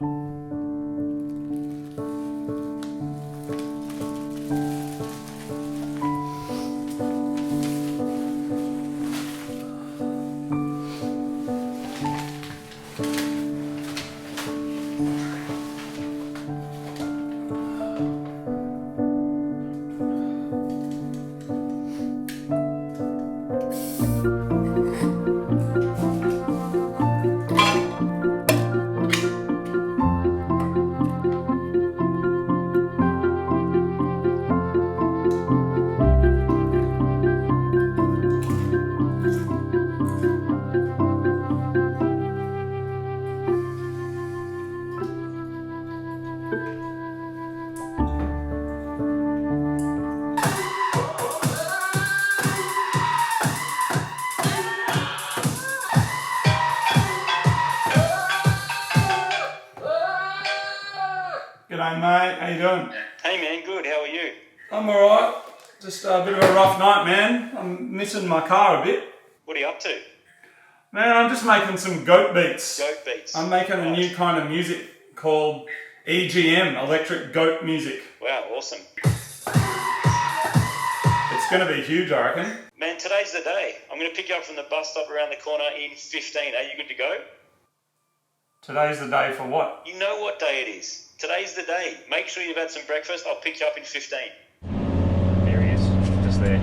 G'day mate, how you doing? Hey man, good, how are you? I'm alright. Just a bit of a rough night, man. I'm missing my car a bit. What are you up to? Man, I'm just making some goat beats. Goat beats. I'm making a new kind of music called EGM, electric goat music. Wow, awesome. It's going to be huge, I reckon. Man, today's the day. I'm going to pick you up from the bus stop around the corner in 15. Are you good to go? Today's the day for what? You know what day it is. Today's the day. Make sure you've had some breakfast. I'll pick you up in 15. There he is, just there.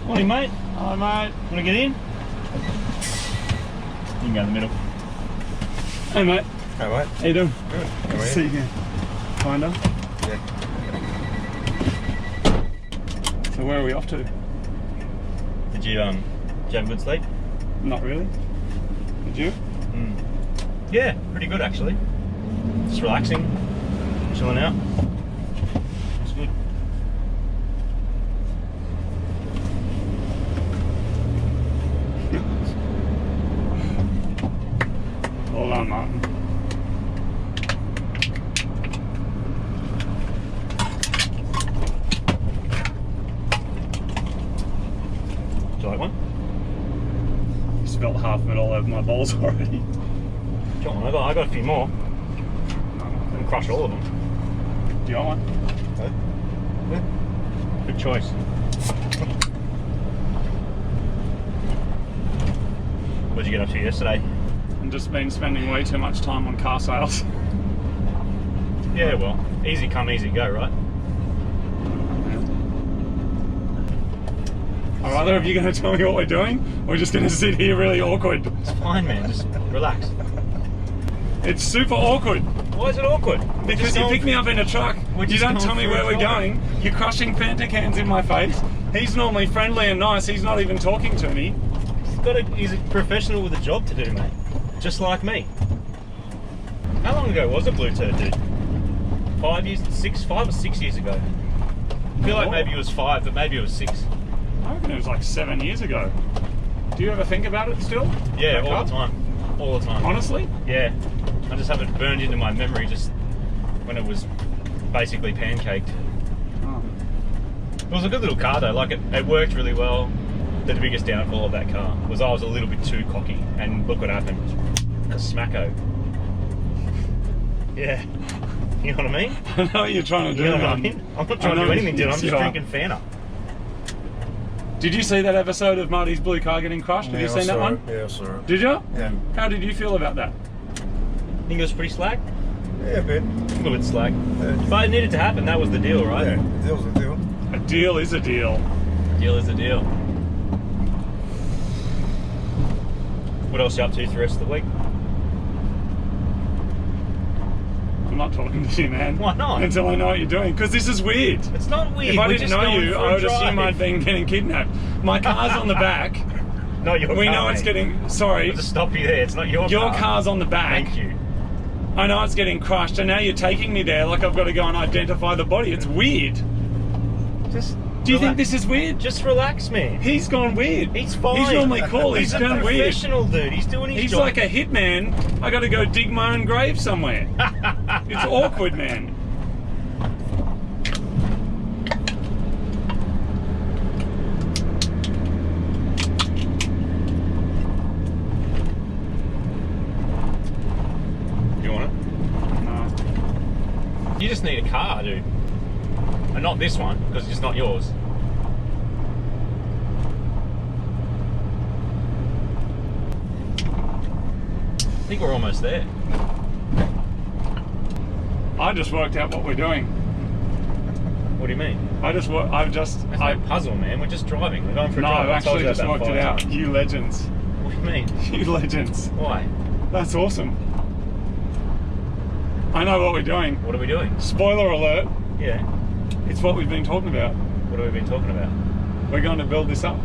Morning, mate. Hi mate. Want to get in? You can go in the middle. Hey mate. Hey mate. How you doing? Good. How are you? See you. Kinda. Yeah. So where are we off to? Did you have a good sleep? Not really. Did you? Yeah, pretty good actually. Just relaxing, chilling out. It's good. Hold on, Martin. Do you like one? You spilled half of it all over my balls already. Do you want one? I got a few more. I can crush all of them. Do you want one? Hey? Yeah. Good choice. What did you get up to yesterday? I've just been spending way too much time on car sales. Yeah, well, easy come, easy go, right? Are either of you going to tell me what we're doing? Or we're just going to sit here really awkward? It's fine, man. Just relax. It's super awkward. Why is it awkward? Because you pick me up in a truck, you don't tell me where we're going, you're crushing Fanta cans in my face. He's normally friendly and nice, he's not even talking to me. He's a professional with a job to do, mate. Just like me. How long ago was it, Blue Turd, dude? 5 or 6 years ago. I feel like maybe it was 5, but maybe it was 6. I reckon it was like 7 years ago. Do you ever think about it still? Yeah, That all car? the time. All the time. Honestly? Yeah. I just have it burned into my memory just when it was basically pancaked. Oh. It was a good little car though, like it worked really well. The biggest downfall of that car was I was a little bit too cocky, and look what happened. A smacko. Yeah. You know what I mean? I know what you're trying to do. You know what I man. mean? I'm not trying to do anything, dude. I'm just Yeah. drinking Fanta. Did you see that episode of Marty's blue car getting crushed? Have you seen that one? Yeah, I saw it. Did you? Yeah. How did you feel about that? Think it was pretty slack? Yeah, a bit. A little bit slack. Yeah. But it needed to happen, that was the deal, right? Yeah, the deal's a deal. A deal is a deal. Deal is a deal. What else are you up to for the rest of the week? I'm not talking to you, man. Why not? Until I know what you're doing, because this is weird. It's not weird. If I we're didn't just know going you, for I a would assume drive. I'd been getting kidnapped. My car's on the back. Not your We car, know it's mate. getting... Sorry. I'll just stop you there. It's not your car. Your car's on the back. Thank you. I know it's getting crushed, and now you're taking me there like I've got to go and identify the body. It's weird. Just Do you think relax. this is weird? Just relax, man. He's gone weird. He's fine. He's normally cool. He's a gone weird. professional, dude. He's doing his He's job. like a hitman. I got to go dig my own grave somewhere. It's awkward, man. just need a car, dude. And not this one, because it's not yours. I think we're almost there. I just worked out what we're doing. What do you mean? That's no puzzle, man. We're just driving. We're going for a drive. I've actually just worked it out. Times. You legends. What do you mean? You legends. Why? That's awesome. I know what we're doing. What are we doing? Spoiler alert. Yeah. It's what we've been talking about. What have we been talking about? We're going to build this up.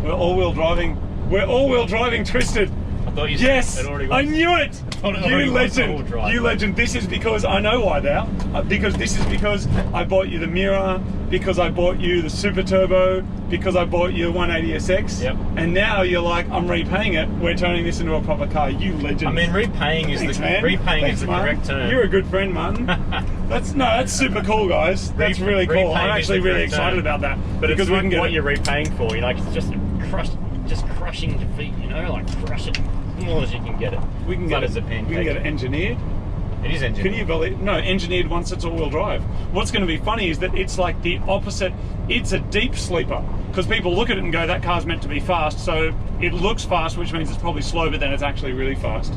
We're all-wheel driving. We're all-wheel driving Twisted. I thought you said Yes, it already was. I knew it. You legend. Drive. You legend. This is because I know why now. Because this is because I bought you the Mirror, because I bought you the Super Turbo, because I bought you the 180SX. Yep. And now you're like, I'm repaying it. We're turning this into a proper car. You legend. I mean, repaying is the correct term. You're a good friend, man. That's super cool, guys. That's really cool. I'm actually really excited about that. But because it's we like can get what you're repaying for. You know, like it's just crushing defeat. You know, like crush it as well as you can get it. We can get it as a pancake. We can get it engineered. It is engineered. Can you believe? No, engineered once it's all-wheel drive. What's going to be funny is that it's like the opposite. It's a deep sleeper because people look at it and go, "That car's meant to be fast." So it looks fast, which means it's probably slow, but then it's actually really fast.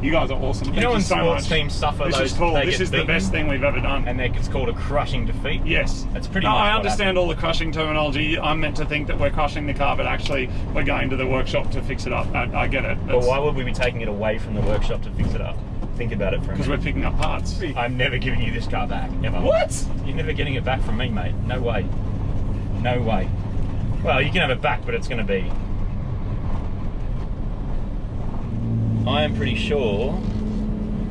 You guys are awesome. You know when so sports much. teams suffer This those, is cool. they This get is the beaten, best thing we've ever done. and it's called a crushing defeat. Yes, that's pretty. No, much I what understand all the crushing terminology. I'm meant to think that we're crushing the car, but actually we're going to the workshop to fix it up. I get it. But why would we be taking it away from the workshop to fix it up? Think about it for a minute. Because we're picking up parts. I'm never giving you this car back, ever. What? You're never getting it back from me, mate. No way. No way. Well, you can have it back, but it's going to be... I am pretty sure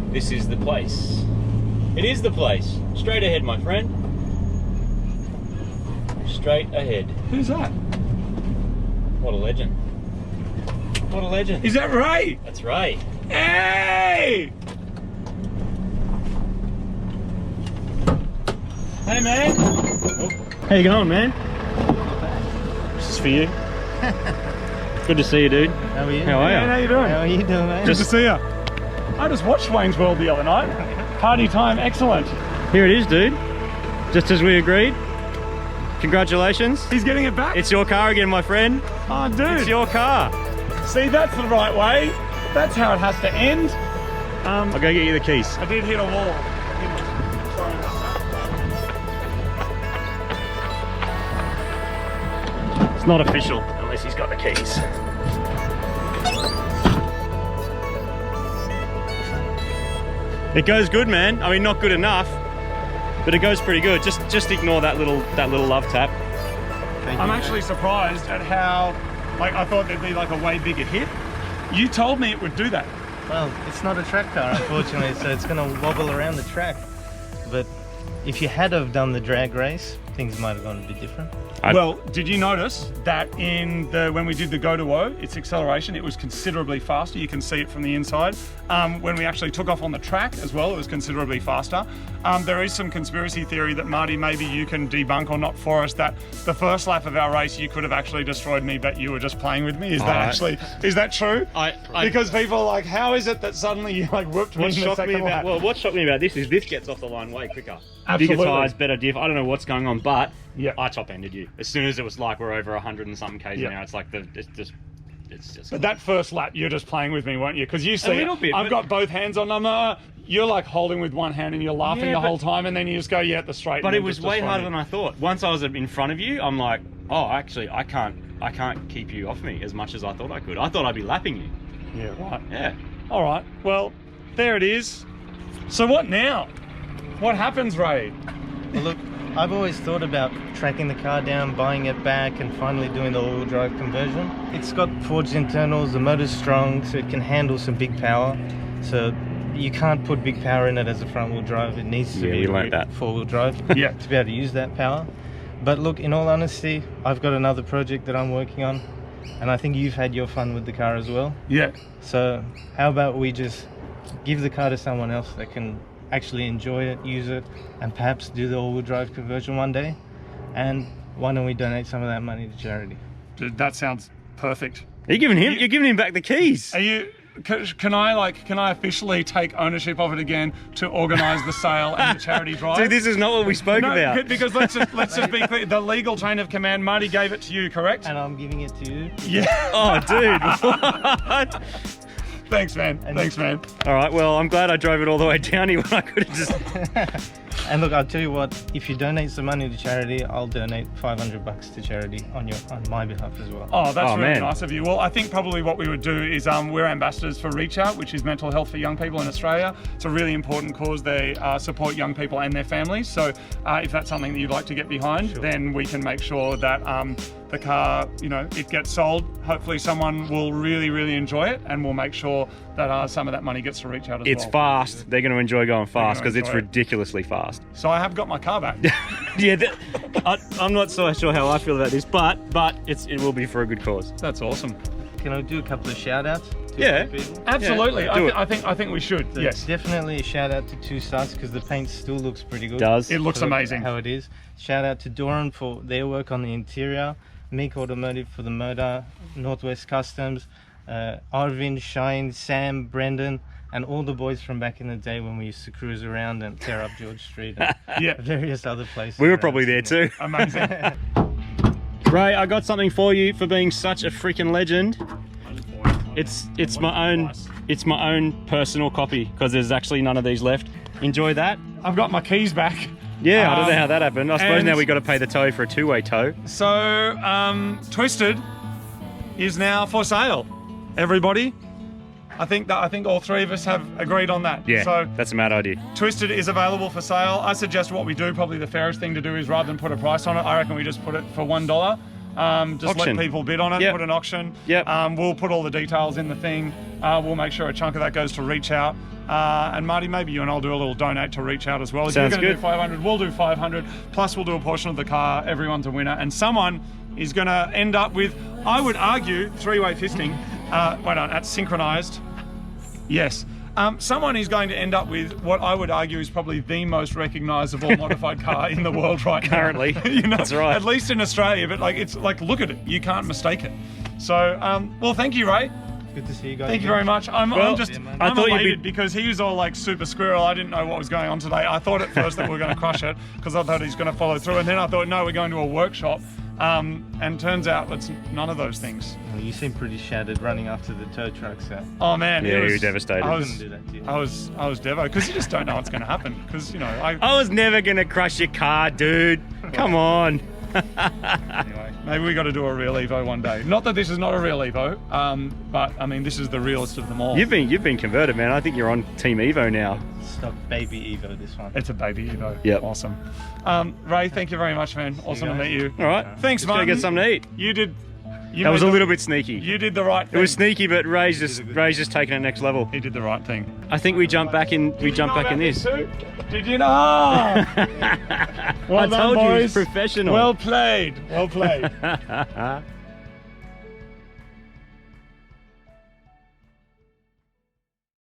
this is the place. It is the place. Straight ahead, my friend. Straight ahead. Who's that? What a legend. What a legend. Is that Ray? That's Ray. Hey! Hey, man. How you going, man? This is for you. Good to see you, dude. How are you? How are you? Man, how you doing? How are you doing, mate? Good to see you. I just watched Wayne's World the other night. Party time, excellent. Here it is, dude. Just as we agreed. Congratulations. He's getting it back. It's your car again, my friend. Oh, dude. It's your car. See, that's the right way. That's how it has to end. I'll go get you the keys. I did hit a wall. Sorry about that. It's not official unless he's got the keys. It goes good, man. I mean, not good enough, but it goes pretty good. Just ignore that little love tap. I'm actually surprised at how, like, I thought there'd be like a way bigger hit. You told me it would do that. Well, it's not a track car, unfortunately, so it's going to wobble around the track. But if you had have done the drag race, things might have gone a bit different. Well, did you notice that when we did the Go to O, its acceleration, it was considerably faster. You can see it from the inside. When we actually took off on the track as well, it was considerably faster. There is some conspiracy theory that, Marty, maybe you can debunk or not for us, that the first lap of our race, you could have actually destroyed me, but you were just playing with me. Is that true? Because people are like, how is it that suddenly you like whooped me in the second lap? Well, what shocked me about this is this gets off the line way quicker. Absolutely. Bigger tyres, better diff. I don't know what's going on, but Yep. I top-ended you. As soon as it was like we're over 100 and something k's Yep. now, it's like it's just. But that first lap, you're just playing with me, weren't you? Because you see, little bit, I've but- got both hands on them. You're like holding with one hand and you're laughing the whole time, and then you just go, yeah, at the straight. But it was way harder than I thought. Once I was in front of you, I'm like, oh, actually, I can't keep you off me as much as I thought I could. I thought I'd be lapping you. Yeah, right. Yeah. All right. Well, there it is. So what now? What happens, Ray? Well, look, I've always thought about tracking the car down, buying it back, and finally doing the all-wheel drive conversion. It's got forged internals, the motor's strong, so it can handle some big power. So you can't put big power in it as a front-wheel drive. It needs to be four-wheel drive Yeah. to be able to use that power. But look, in all honesty, I've got another project that I'm working on, and I think you've had your fun with the car as well. Yeah. So how about we just give the car to someone else that can actually enjoy it, use it, and perhaps do the all-wheel drive conversion one day? And why don't we donate some of that money to charity? Dude, that sounds perfect. Are you giving him? You're giving him back the keys. Are you? can I officially take ownership of it again to organise the sale and the charity drive? Dude, this is not what we spoke about. Because let's just be clear. The legal chain of command, Marty gave it to you, correct? And I'm giving it to you. Yeah. Oh, dude. What? Thanks, man. Thanks, man. All right, well, I'm glad I drove it all the way down here when I could have just... And look, I'll tell you what, if you donate some money to charity, I'll donate $500 to charity on my behalf as well. Oh, that's really man. nice of you. Well, I think probably what we would do is we're ambassadors for Reach Out, which is mental health for young people in Australia. It's a really important cause. They support young people and their families. So if that's something that you'd like to get behind, then we can make sure that the car, you know, it gets sold. Hopefully someone will really, really enjoy it, and we'll make sure that some of that money gets to Reach Out as well. It's fast. They're going to enjoy going fast because it's enjoy it. ridiculously fast. So I have got my car back. Yeah, I'm not so sure how I feel about this, but it will be for a good cause. That's awesome. Can I do a couple of shout outs? Yeah. Absolutely. Yeah, do it. I think we should. So Yes. Definitely a shout out to 2WISTD because the paint still looks pretty good. Does. It looks for amazing. how it is. Shout out to Doran for their work on the interior, Meek Automotive for the motor, Northwest Customs, Arvin, Shine, Sam, Brendan, and all the boys from back in the day when we used to cruise around and tear up George Street and Yeah. various other places. We were around probably there Sydney. too. Amazing. Ray, I got something for you for being such a freaking legend. It's my own personal copy because there's actually none of these left. Enjoy that. I've got my keys back. Yeah, I don't know how that happened. I suppose and- now we got to pay the tow for a two-way tow. So, Twisted is now for sale. Everybody, I think all three of us have agreed on that. Yeah, So, that's a mad idea. Twisted is available for sale. I suggest what we do, probably the fairest thing to do is rather than put a price on it, I reckon we just put it for $1. Just Auction. let people bid on it, Yep. put an auction. Yep. We'll put all the details in the thing. We'll make sure a chunk of that goes to Reach Out. And Marty, maybe you and I'll do a little donate to Reach Out as well. If Sounds you're going to good. do 500, we'll do 500. Plus, we'll do a portion of the car. Everyone's a winner. And someone is going to end up with, I would argue, three-way fisting. Wait on, that's synchronized. Yes. Someone is going to end up with what I would argue is probably the most recognizable modified car in the world right now. Currently. You know, That's right. At least in Australia, but it's like, look at it. You can't mistake it. So, well, thank you, Ray. Good to see you guys. Thank you very much. I'm Well, just, yeah, man. I'm I thought you'd be- elated because he was all like super squirrel. I didn't know what was going on today. I thought at first that we were going to crush it because I thought he's going to follow through. And then I thought, no, we're going to a workshop. And turns out it's none of those things. Well, you seem pretty shattered running after the tow truck, so Oh man, Yeah, it was, you're devastated. I I was, couldn't do that to you. I was devo because you just don't know what's going to happen. Because you know, I was never going to crush your car, dude. Come on. anyway, maybe we got to do a real Evo one day. Not that this is not a real Evo, but I mean this is the realest of them all. You've been converted, man. I think you're on Team Evo now. Stock baby Evo, this one. It's a baby Evo. Yep. Awesome. Ray, thank you very much, man. Awesome to guys. meet you. All right. Thanks, Just gotta Martin. get something to eat. You did. You That was made a the- little bit sneaky. You did the right thing. It was sneaky, but Ray's just taking it next level. He did the right thing. I think we jump back in. We jump back in this. Too? Did you know? Well I done, told you, boys. he's professional. Well played. Well played.